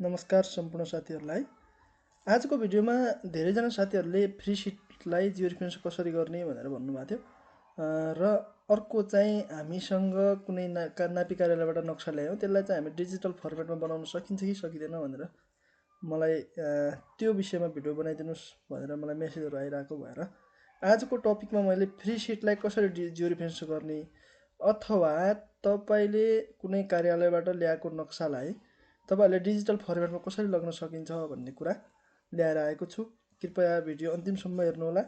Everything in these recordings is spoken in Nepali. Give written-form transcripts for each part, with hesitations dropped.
नमस्कार सम्पूर्ण साथीहरूलाई। आजको भिडियोमा धेरैजना साथीहरूले फ्री सिटलाई जियो रेफरेन्स कसरी गर्ने भनेर भन्नुभएको थियो। र अर्को चाहिँ हामीसँग कुनै नापी कार्यालयबाट नक्सा ल्यायौँ, त्यसलाई चाहिँ हामी डिजिटल फर्मेटमा बनाउन सकिन्छ कि सकिँदैन भनेर मलाई त्यो विषयमा भिडियो बनाइदिनुहोस् भनेर मलाई मेसेजहरू आइरहेको भएर आजको टपिकमा मैले फ्री सिटलाई कसरी जियो रेफरेन्स गर्ने अथवा तपाईँले कुनै कार्यालयबाट ल्याएको नक्सालाई तपाईँहरूले डिजिटल फर्मेटमा कसरी लग्न सकिन्छ भन्ने कुरा ल्याएर आएको छु। कृपया भिडियो अन्तिमसम्म हेर्नुहोला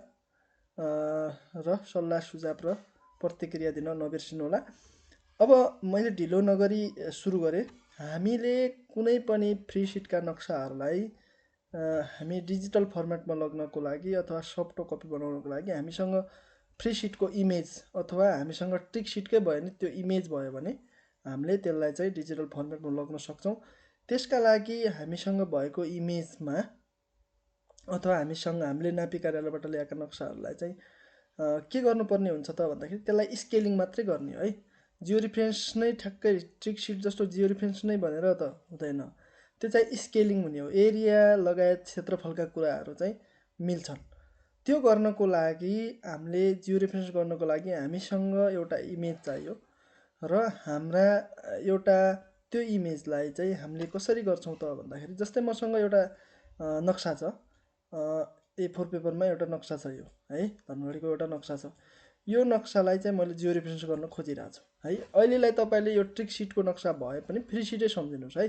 र सल्लाह सुझाव र प्रतिक्रिया दिन नबिर्सिनुहोला। अब मैले ढिलो नगरी सुरु गरेँ। हामीले कुनै पनि फ्री सिटका नक्साहरूलाई हामी डिजिटल फर्मेटमा लग्नको लागि अथवा सफ्ट कपी बनाउनको लागि हामीसँग फ्री सिटको इमेज अथवा हामीसँग ट्रिक सिटकै भयो भने त्यो इमेज भयो भने हामीले त्यसलाई चाहिँ डिजिटल फर्मेटमा लग्न सक्छौँ। त्यसका लागि हामीसँग भएको इमेजमा अथवा हामीले नापी कार्यालयबाट ल्याएका नक्साहरूलाई चाहिँ के गर्नुपर्ने हुन्छ त भन्दाखेरि त्यसलाई स्केलिङ मात्रै गर्ने है। जियो रेफरेन्स नै ठ्याक्कै ट्रिक सिट जस्तो जियो रेफरेन्स नै भनेर त हुँदैन, त्यो चाहिँ स्केलिङ हुने हो। एरिया लगायत क्षेत्रफलका कुराहरू चाहिँ मिल्छन्। त्यो गर्नको लागि हामीले जियो रेफरेन्स गर्नको लागि हामीसँग एउटा इमेज चाहियो र हाम्रा एउटा त्यो इमेजलाई चाहिँ हामीले कसरी गर्छौँ त भन्दाखेरि जस्तै मसँग एउटा नक्सा छ, A4 पेपरमा एउटा नक्सा छ, यो है धनगढीको एउटा नक्सा छ। यो नक्सालाई चाहिँ मैले जियो रेफरेन्स गर्न खोजिरहेको छु है। अहिलेलाई तपाईँले यो ट्रिक सिटको नक्सा भए पनि फ्री सिटै सम्झिनुहोस् है।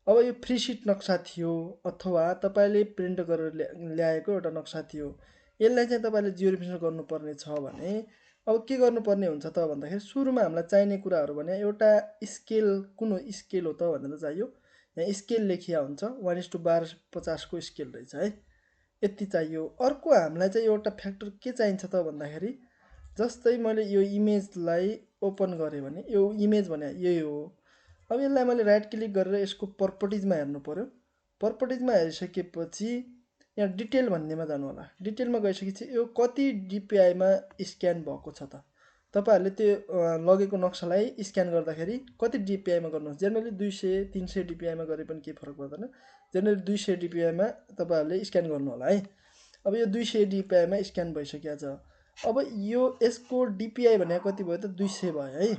अब यो फ्री सिट नक्सा थियो अथवा तपाईँले प्रिन्ट गरेर ल्याएको एउटा नक्सा थियो, यसलाई चाहिँ तपाईँले जियो रेफरेन्स गर्नुपर्ने छ भने अब के गर्नुपर्ने हुन्छ त भन्दाखेरि सुरुमा हामीलाई चाहिने कुराहरू भने एउटा स्केल, कुन हो स्केल हो त भनेर चाहियो। यहाँ स्केल लेखिया हुन्छ, 1:1250 को स्केल रहेछ है, यति चाहियो। अर्को हामीलाई चाहिँ एउटा फ्याक्टर के चाहिन्छ त भन्दाखेरि जस्तै मैले यो इमेजलाई ओपन गरेँ भने यो इमेज भने यही हो। अब यसलाई मैले राइट क्लिक गरेर यसको प्रपर्टिजमा हेर्नु पर्यो। प्रपर्टिजमा हेरिसकेपछि यहाँ डिटेल भन्नेमा जानु होला। डिटेलमा गइसकेपछि यो कति डिपिआईमा स्क्यान भएको छ त तपाईँहरूले त्यो लगेको नक्सालाई स्क्यान गर्दाखेरि कति डिपिआईमा गर्नुहोस्। जेनरली 200-300 डिपिआईमा गरे पनि केही फरक पर्दैन। जेनरली 200 डिपिआईमा तपाईँहरूले स्क्यान गर्नु होला है। अब यो 200 डिपिआईमा स्क्यान भइसकेको छ। अब यो यसको डिपिआई भनेको कति भयो त 200 भयो है।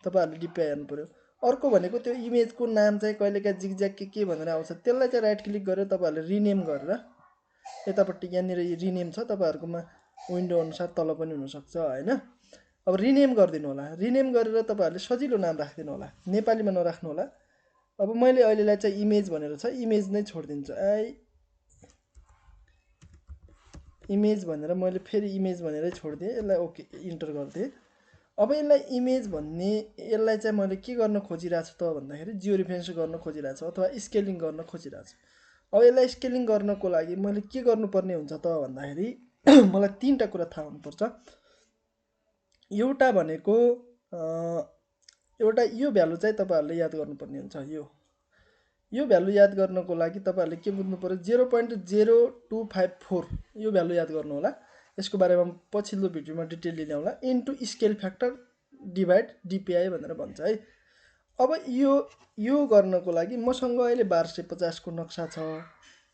तपाईँहरूले डिपिआई हेर्नु पर्यो। अर्को भनेको त्यो इमेजको नाम चाहिँ कहिलेकाहीँ जिगज्याग के भनेर आउँछ, त्यसलाई चाहिँ राइट क्लिक गरेर तपाईँहरूले रिनेम गरेर यतापट्टि यहाँनिर रिनेम छ, तपाईँहरूकोमा विन्डो अनुसार तल पनि हुनसक्छ होइन। अब रिनेम गरिदिनु होला। रिनेम गरेर तपाईँहरूले सजिलो नाम राखिदिनु होला, नेपालीमा नराख्नु होला। अब मैले अहिलेलाई चाहिँ इमेज भनेर छ, इमेज नै छोडिदिन्छु। इमेज भनेर मैले फेरि इमेज भनेरै छोडिदिएँ, यसलाई ओके इन्टर गरिदिएँ। अब यसलाई इमेज भन्ने यसलाई चाहिँ मैले के गर्न खोजिरहेको छु त भन्दाखेरि जियो रेफरेन्स गर्न खोजिरहेको छु अथवा स्केलिङ गर्न खोजिरहेको छु। अब यसलाई स्केलिङ गर्नको लागि मैले के गर्नुपर्ने हुन्छ त भन्दाखेरि मलाई 3टा कुरा थाहा हुनुपर्छ। एउटा भनेको एउटा यो भ्यालु चाहिँ तपाईँहरूले याद गर्नुपर्ने हुन्छ। यो भ्यालु याद गर्नको लागि तपाईँहरूले के बुझ्नु पर्यो, 0.0254 यो भ्यालु याद गर्नु होला। यसको बारेमा पछिल्लो भिडियोमा डिटेल लिने होला। Into scale factor divide DPI भनेर भन्छ है। अब यो गर्नको लागि मसँग अहिले 1250 को नक्सा छ।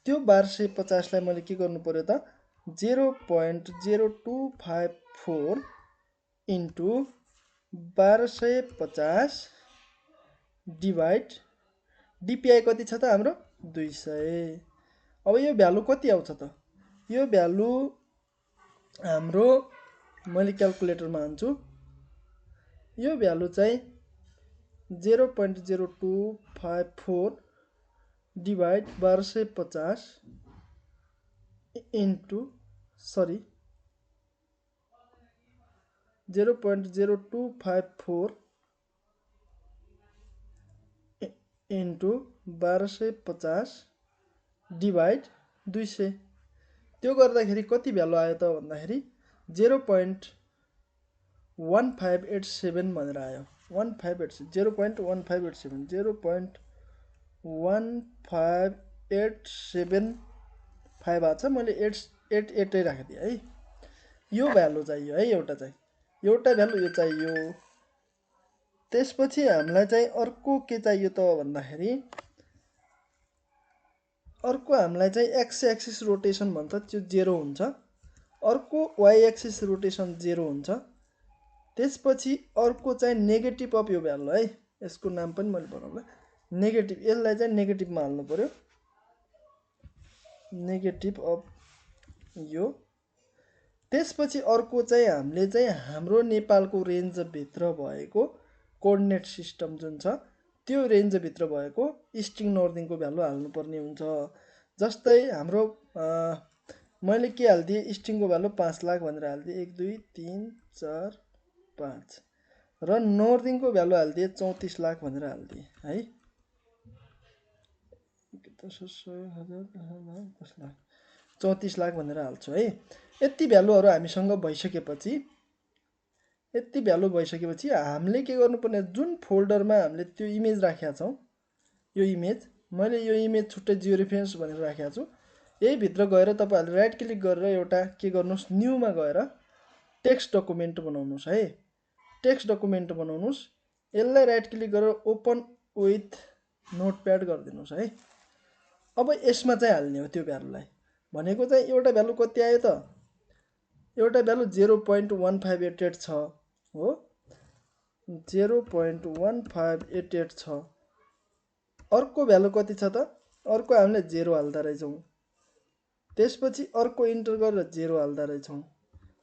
त्यो 1250 लाई मैले के गर्नु पर्यो त 0.0254 इन्टु 1250 डिभाइड डिपिआई कति छ त हाम्रो 200। अब यो भ्यालु कति आउँछ त, यो भ्यालु हाम्रो मैले क्यालकुलेटरमा हान्छु। यो भ्यालु चाहिँ 0.0254 डिभाइड 1250 इन्टु 0.0254 इन्टु 1250 डिभाइड 200। त्यो गर्दाखेरि कति भ्यालु आयो त भन्दाखेरि 0.1587 भनेर आयो। 0.1587 आएको छ। मैले 88 राखिदिएँ है। यो भ्यालु चाहियो है, एउटा भ्यालु यो चाहियो। त्यसपछि हामीलाई चाहिँ अर्को के चाहियो त भन्दाखेरि अर्को हामीलाई चाहिँ एक्स एक्सिस रोटेसन भन्छ, त्यो 0 हुन्छ। अर्को वाइ एक्सिस रोटेसन 0 हुन्छ। त्यसपछि अर्को चाहिँ नेगेटिभ अफ यो भ्यालु है, यसको नाम पनि मैले बनाउँला नेगेटिभ, यसलाई चाहिँ नेगेटिभमा हाल्नु पर्यो, नेगेटिभ अफ यो। त्यसपछि अर्को चाहिँ हामीले चाहिँ हाम्रो नेपालको रेन्जभित्र भएको कोअर्डिनेट सिस्टम जुन छ त्यो रेन्जभित्र भएको इस्टिङ नर्दिङको भ्यालु हाल्नुपर्ने हुन्छ। जस्तै हाम्रो मैले के हालिदिएँ, इस्टिङको भ्यालु 5 लाख भनेर हालिदिएँ, 1 2 3 4 5 र नर्दिङको भ्यालु हालिदिएँ 34 लाख भनेर हालिदिएँ है। 34 लाख भनेर हाल्छु है। यति भ्यालुहरू हामीसँग भइसकेपछि हामीले के गर्नुपर्ने, जुन फोल्डरमा हामीले त्यो इमेज राखेका छौँ, यो इमेज मैले यो इमेज छुट्टै जियो रेफरेन्स भनेर राखेको छु, यही भित्र गएर तपाईँहरूले राइट क्लिक गरेर एउटा के गर्नुहोस्, न्यूमा गएर टेक्स्ट डकुमेन्ट बनाउनुहोस् है। टेक्स्ट डकुमेन्ट बनाउनुहोस्, यसलाई राइट क्लिक गरेर ओपन विथ नोटप्याड गरिदिनुहोस् है। अब यसमा चाहिँ हाल्ने हो त्यो भ्यालुलाई, भनेको चाहिँ एउटा भ्यालु कति आयो त, एउटा भ्यालु 0.1588 छ हो, 0.1588 छ। अर्को भ्यालु कति छ त, अर्को हामीले 0 हाल्दा रहेछौँ। त्यसपछि अर्को इन्टर गरेर 0 हाल्दा रहेछौँ।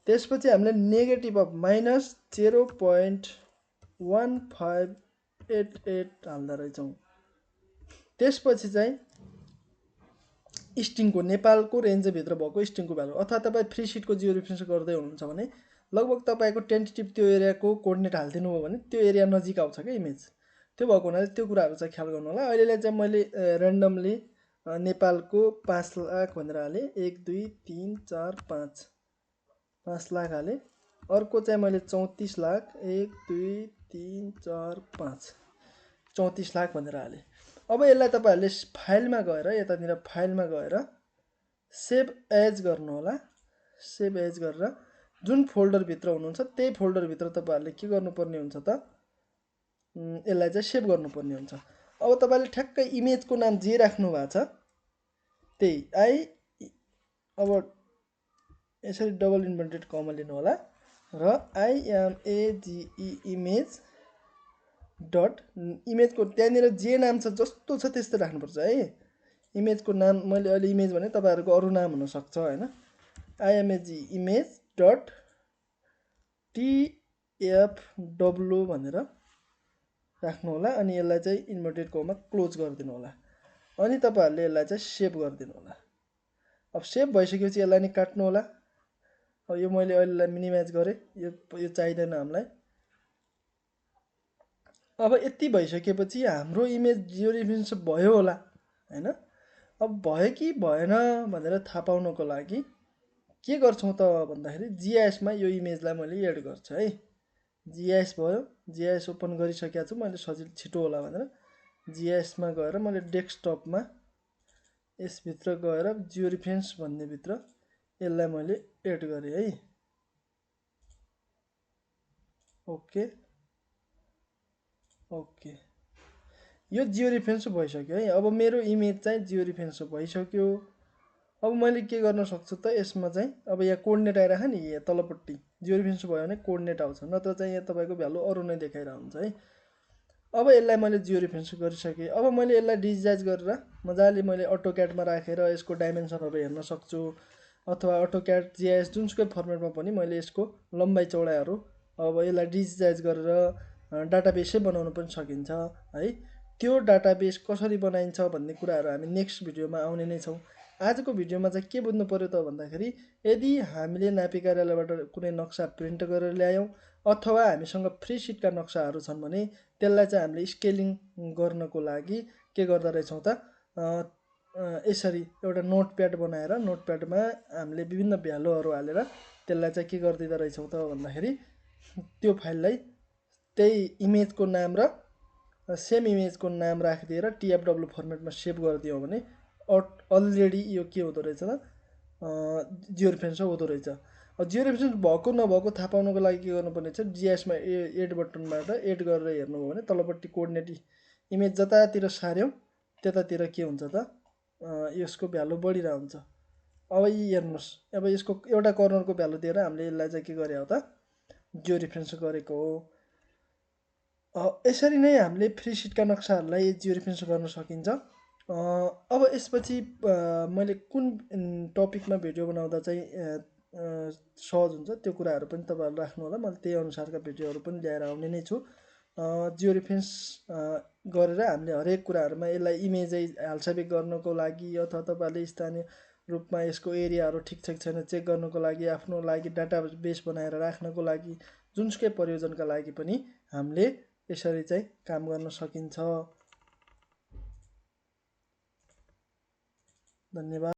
त्यसपछि हामीले नेगेटिभ अफ माइनस 0.1588 हाल्दा रहेछौँ। त्यसपछि चाहिँ इस्टिङको नेपालको रेन्जभित्र भएको इस्टिङको भ्यालु, अथवा तपाईँ फ्री सिटको जियो रेफरेन्स गर्दै हुनुहुन्छ भने लगभग तपाईँको टेन्टेटिभ त्यो एरियाको कोअर्डिनेट हालिदिनु भयो भने त्यो एरिया नजिक आउँछ क्या इमेज। त्यो भएको हुनाले त्यो कुराहरू चाहिँ ख्याल गर्नु होला। अहिलेलाई चाहिँ मैले ऱ्यान्डमली नेपालको 5 लाख भनेर हालेँ, 1 2 3 4 5 लाख हालेँ। अर्को चाहिँ मैले 34 लाख, 1 2 3 4 5 34 लाख भनेर हालेँ। अब यसलाई तपाईँहरूले फाइलमा गएर, यतानिर फाइलमा गएर सेभ एज गर्नु होला। सेभ एज गरेर जुन फोल्डरभित्र हुनुहुन्छ त्यही फोल्डरभित्र तपाईँहरूले के गर्नुपर्ने हुन्छ त, यसलाई चाहिँ सेभ गर्नुपर्ने हुन्छ। अब तपाईँले ठ्याक्कै इमेजको नाम जे राख्नु भएको छ त्यही अब यसरी डबल इन्भर्टेड कमा लिनु होला र IMAGE इमेज डट इमेजको त्यहाँनिर जे नाम छ जस्तो छ त्यस्तै राख्नुपर्छ है। इमेजको नाम मैले अहिले इमेज भने तपाईँहरूको अरू नाम हुनसक्छ होइन। IMAGE इमेज डट TFW भनेर राख्नु होला, अनि यसलाई चाहिँ इन्भर्टेड कमा क्लोज गरिदिनु होला, अनि तपाईँहरूले यसलाई चाहिँ सेभ गरिदिनु होला। अब सेभ भइसकेपछि यसलाई नि काट्नु होला। अब यो मैले अहिलेलाई मिनिमाइज गरेँ, यो चाहिँदैन हामीलाई। अब यति भइसकेपछि हाम्रो इमेज जियो रेफरेन्स भयो होला होइन। अब भयो कि भएन भनेर थाहा पाउनको लागि के गर्छौँ त भन्दाखेरि GIS मा यो इमेजलाई मैले एड गर्छु है। GIS भयो, GIS ओपन गरिसकेको छु मैले, सजिलो छिटो होला भनेर GIS मा गएर मैले डेस्कटपमा यसभित्र गएर जियो रेफरेन्स भन्ने भित्र यसलाई मैले एड गरेँ है। ओके ओके, यो जियो रेफरेन्स भइसक्यो है। अब मेरो इमेज चाहिँ जियो रेफरेन्स भइसक्यो। अब मैले के गर्न सक्छु त यसमा चाहिँ, अब यहाँ कोअर्डिनेट आइरहेको नि, यहाँ तलपट्टि जियो रेफरेन्स भयो भने कोअर्डिनेट आउँछ, नत्र चाहिँ यहाँ तपाईँको भ्यालु अरू नै देखाइरहेको हुन्छ है। अब यसलाई मैले जियो रेफरेन्स गरिसकेँ। अब मैले यसलाई डिजिटाइज गरेर मजाले मैले अटोक्याडमा राखेर यसको डाइमेन्सनहरू हेर्न सक्छु, अथवा अटोक्याड GIS जुनसुकै फर्मेटमा पनि मैले यसको लम्बाइ चौडाइहरू अब यसलाई डिजिटाइज गरेर डाटाबेसै बनाउन पनि सकिन्छ है। त्यो डाटाबेस कसरी बनाइन्छ भन्ने कुराहरू हामी नेक्स्ट भिडियोमा आउने नै छौँ। आजको भिडियोमा चाहिँ के बुझ्नु पर्यो त भन्दाखेरि, यदि हामीले नापी कार्यालयबाट कुनै नक्सा प्रिन्ट गरेर ल्यायौँ अथवा हामीसँग फ्री सिटका नक्साहरू छन् भने त्यसलाई चाहिँ हामीले स्केलिङ गर्नको लागि के गर्दा रहेछौँ त, यसरी एउटा नोटप्याड बनाएर नोटप्याडमा हामीले विभिन्न भ्यालुहरू हालेर त्यसलाई चाहिँ के गरिदिँदो रहेछौँ त भन्दाखेरि, त्यो फाइललाई त्यही इमेजको नाम र सेम इमेजको नाम राखिदिएर TFW फर्मेटमा सेभ गरिदियौँ भने अलरेडी यो के हुँदो रहेछ त, जियो रेफरेन्स हुँदो रहेछ। अब जियो रेफरेन्स भएको नभएको थाहा पाउनको लागि के गर्नुपर्ने छ, GIS मा एड बटनबाट एड गरेर हेर्नुभयो भने तलपट्टि कोअर्डिनेट इमेज जतातिर सार्यौँ त्यतातिर के हुन्छ त, यसको भ्यालु बढिरहेको हुन्छ। अब यी हेर्नुहोस्, अब यसको एउटा कर्नरको भ्यालु दिएर हामीले यसलाई चाहिँ के गरे हो त, जियो रेफरेन्स गरेको हो। यसरी नै हामीले फ्री सिटका नक्साहरूलाई जियो रेफरेन्स गर्न सकिन्छ। अब यसपछि मैले कुन टपिकमा भिडियो बनाउँदा चाहिँ सहज हुन्छ त्यो कुराहरू पनि तपाईँहरू राख्नु होला। मैले त्यही अनुसारका भिडियोहरू पनि ल्याएर आउने नै छु। जियो रेफरेन्स गरेर हामीले हरेक कुराहरूमा यसलाई इमेजै हालसाबिक गर्नको लागि अथवा तपाईँहरूले स्थानीय रूपमा यसको एरियाहरू ठिक छ कि छैन चेक गर्नको लागि, आफ्नो लागि डाटा बेस बनाएर राख्नको लागि, जुनसुकै प्रयोजनका लागि पनि हामीले यसरी चाहिँ काम गर्न सकिन्छ। धन्यवाद।